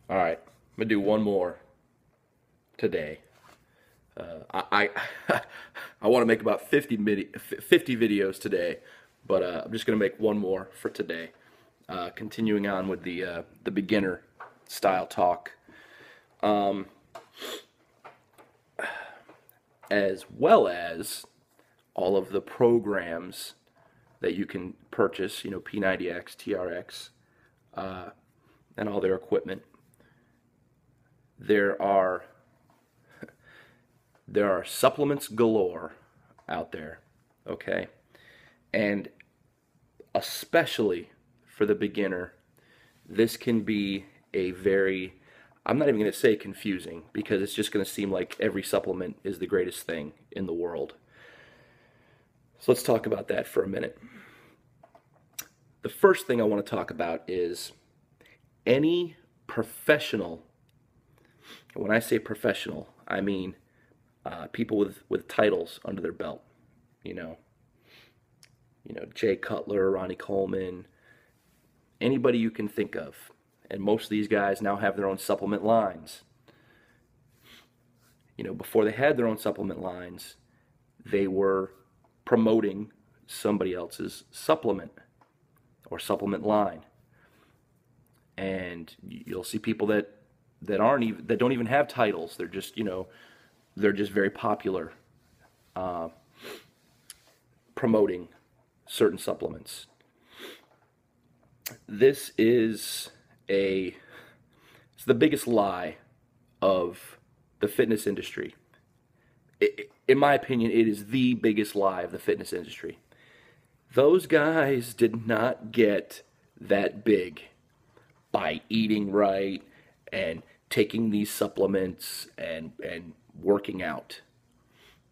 All right, I'm gonna do one more today. I I want to make about 50 videos today, but I'm just gonna make one more for today. Continuing on with the beginner style talk, as well as all of the programs that you can purchase. You know, P90X, TRX, and all their equipment. There are there are supplements galore out there, okay? And especially for the beginner, this can be a very, I'm not even going to say confusing, because it's just going to seem like every supplement is the greatest thing in the world. So let's talk about that for a minute. The first thing I want to talk about is any professional. When I say professional, I mean people with titles under their belt. You know, Jay Cutler, Ronnie Coleman, anybody you can think of. And most of these guys now have their own supplement lines. You know, before they had their own supplement lines, they were promoting somebody else's supplement or supplement line. And you'll see people that don't even have titles. They're just, they're just very popular, promoting certain supplements. This is it's the biggest lie of the fitness industry. In my opinion, it is the biggest lie of the fitness industry. Those guys did not get that big by eating right and taking these supplements and working out.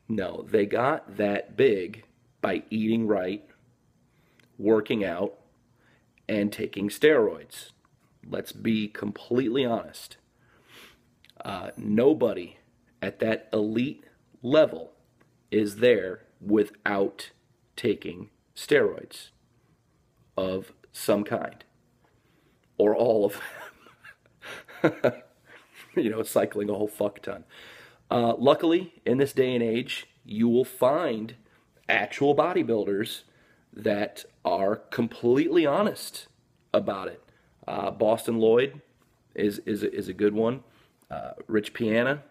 No, they got that big by eating right, working out, and taking steroids. Let's be completely honest. Nobody at that elite level is there without taking steroids of some kind, or all of them. Cycling a whole fuck ton. Luckily, in this day and age, you will find actual bodybuilders that are completely honest about it. Boston Lloyd is a good one. Rich Piana,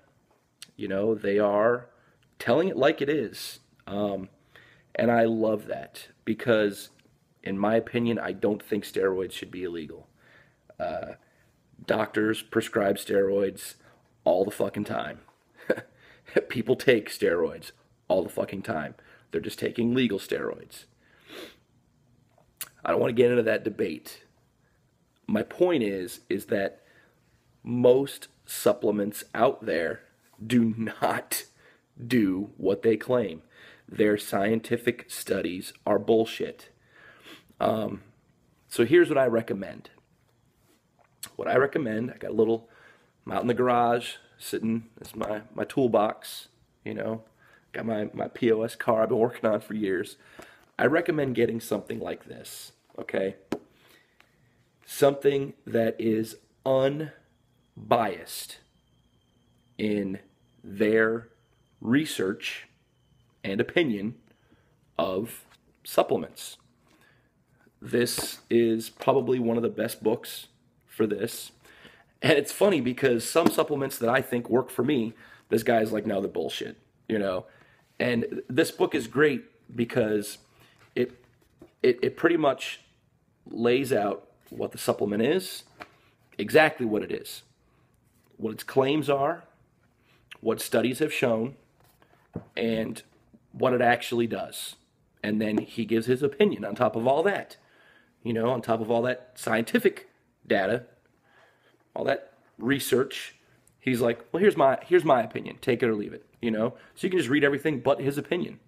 they are telling it like it is. And I love that, because in my opinion, I don't think steroids should be illegal. Doctors prescribe steroids all the fucking time. People take steroids all the fucking time. They're just taking legal steroids. I don't want to get into that debate. My point is that most supplements out there do not do what they claim. Their scientific studies are bullshit. So here's what I recommend. I got a little, I'm out in the garage, sitting, it's my toolbox, got my POS car I've been working on for years. I recommend getting something like this, okay? Something that is unbiased in their research and opinion of supplements. This is probably one of the best books for this. And it's funny, because some supplements that I think work for me, this guy's like, no, they're bullshit, And this book is great because it pretty much lays out what the supplement is, exactly what it is, what its claims are, what studies have shown, and what it actually does. And then he gives his opinion on top of all that, on top of all that scientific data, all that research. He's like, well, here's my opinion. Take it or leave it, So you can just read everything but his opinion.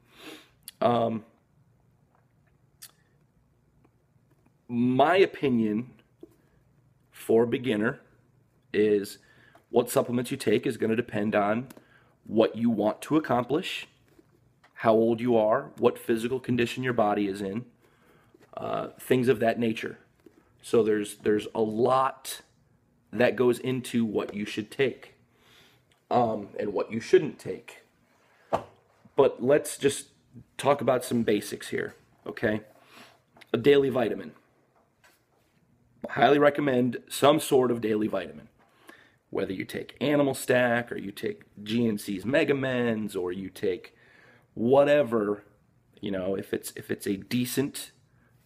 My opinion for a beginner is what supplements you take is going to depend on what you want to accomplish, how old you are, what physical condition your body is in, things of that nature. So there's a lot that goes into what you should take and what you shouldn't take. But let's just talk about some basics here, okay? A daily vitamin. Highly recommend some sort of daily vitamin. Whether you take Animal Stack or you take GNC's Mega Mens or you take whatever, you know, if it's a decent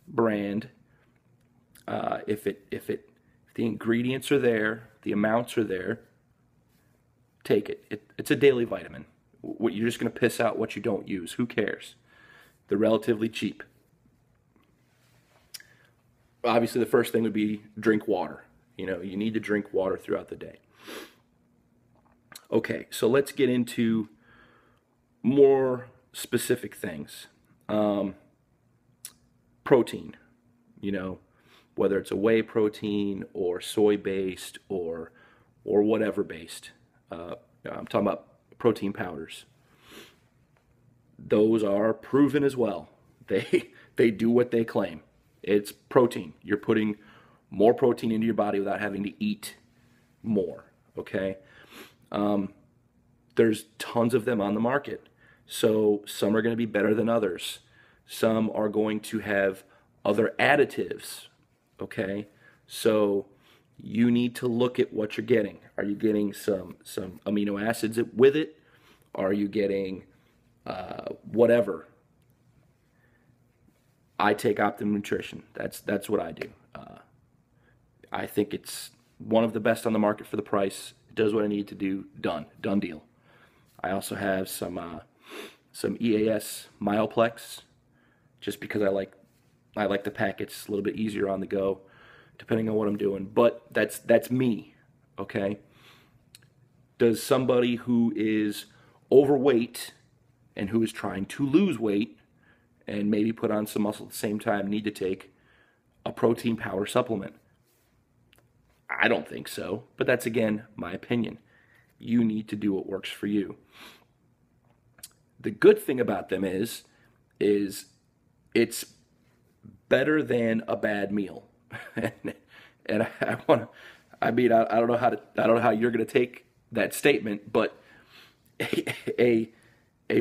brand, if the ingredients are there, the amounts are there, take it. It's a daily vitamin. What, you're just going to piss out what you don't use. Who cares? They're relatively cheap. Obviously, the first thing would be drink water. You know, you need to drink water throughout the day. Okay, so let's get into more specific things. Protein, you know, whether it's a whey protein or soy-based or whatever based. I'm talking about protein powders. Those are proven as well. They do what they claim. It's protein. You're putting more protein into your body without having to eat more, okay? There's tons of them on the market. So some are going to be better than others. Some are going to have other additives, okay? So you need to look at what you're getting. Are you getting some amino acids with it? Are you getting whatever? I take Optimum Nutrition. That's what I do. I think it's one of the best on the market for the price. It does what I need to do. Done deal. I also have some EAS Myoplex, just because I like the packets a little bit easier on the go, depending on what I'm doing. But that's me, okay? Does somebody who is overweight and who is trying to lose weight and maybe put on some muscle at the same time need to take a protein powder supplement? I don't think so, but that's, again, my opinion. You need to do what works for you. The good thing about them is it's better than a bad meal. And I don't know how you're going to take that statement, but a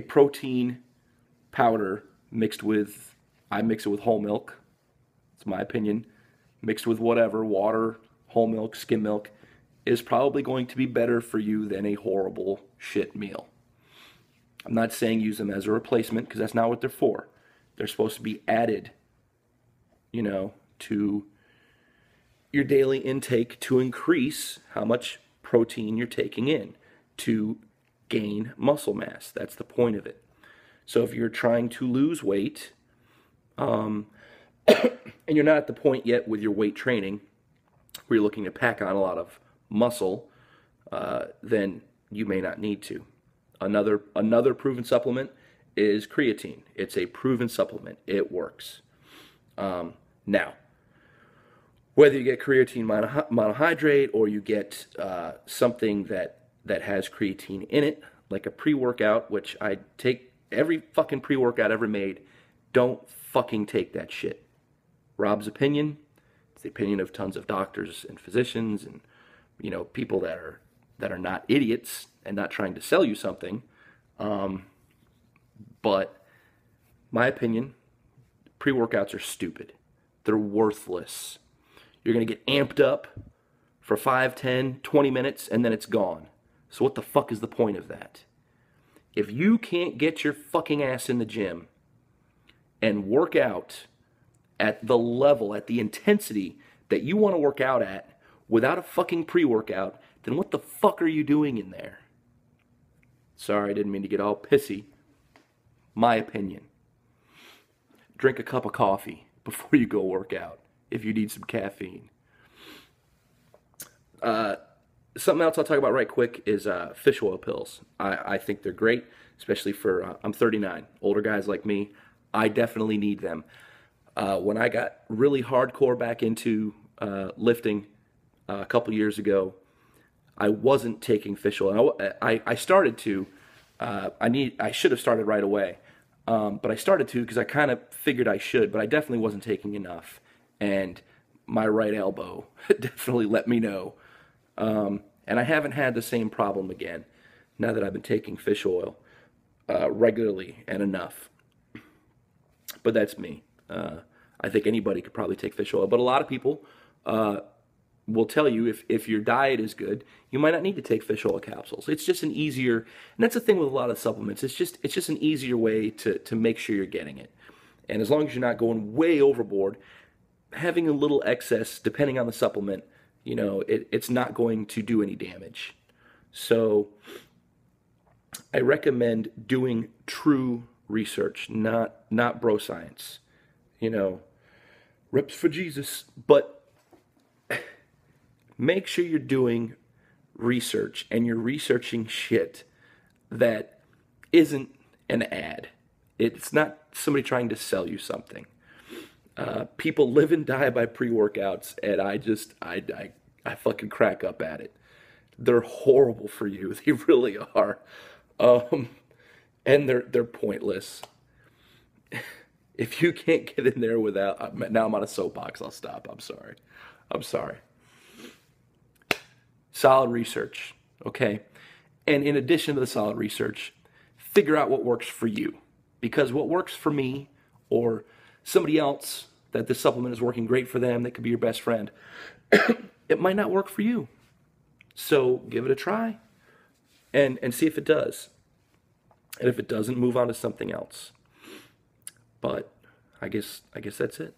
protein powder I mix it with whole milk. It's my opinion. Mixed with whatever, water, whole milk, skim milk, is probably going to be better for you than a horrible shit meal. I'm not saying use them as a replacement, because that's not what they're for. They're supposed to be added, you know, to your daily intake to increase how much protein you're taking in to gain muscle mass. That's the point of it. So if you're trying to lose weight, and you're not at the point yet with your weight training where you're looking to pack on a lot of muscle, then you may not need to. Another proven supplement is creatine. It's a proven supplement. It works. Now, whether you get creatine monohydrate or you get something that has creatine in it, like a pre-workout, which I take every fucking pre-workout ever made, don't fucking take that shit. Rob's opinion, it's the opinion of tons of doctors and physicians and, you know, people that are not idiots and not trying to sell you something. But my opinion, pre-workouts are stupid. They're worthless. You're going to get amped up for 5, 10, 20 minutes and then it's gone. So what the fuck is the point of that? If you can't get your fucking ass in the gym and work out at the level, at the intensity that you want to work out at without a fucking pre-workout, then what the fuck are you doing in there? Sorry, I didn't mean to get all pissy. My opinion. Drink a cup of coffee before you go work out if you need some caffeine. Something else I'll talk about right quick is fish oil pills. I think they're great, especially for, I'm 39, older guys like me. I definitely need them. When I got really hardcore back into lifting a couple years ago, I wasn't taking fish oil. I started to. I should have started right away, but I started to because I kind of figured I should, but I definitely wasn't taking enough. And my right elbow definitely let me know And I haven't had the same problem again now that I've been taking fish oil regularly and enough. But that's me. I think anybody could probably take fish oil. But a lot of people will tell you if your diet is good, you might not need to take fish oil capsules. It's just an easier, and that's the thing with a lot of supplements. It's just an easier way to make sure you're getting it. And as long as you're not going way overboard, having a little excess, depending on the supplement, you know, it's not going to do any damage. So I recommend doing true research, not bro science. You know, reps for Jesus. But make sure you're doing research and you're researching shit that isn't an ad. It's not somebody trying to sell you something. People live and die by pre-workouts, and I fucking crack up at it. They're horrible for you. They really are. And they're pointless. If you can't get in there without, now I'm on a soapbox, I'll stop. I'm sorry. Solid research, okay? And in addition to the solid research, figure out what works for you. Because what works for me or somebody else that this supplement is working great for them, that could be your best friend, it might not work for you. So give it a try and see if it does. And if it doesn't, move on to something else. But I guess that's it.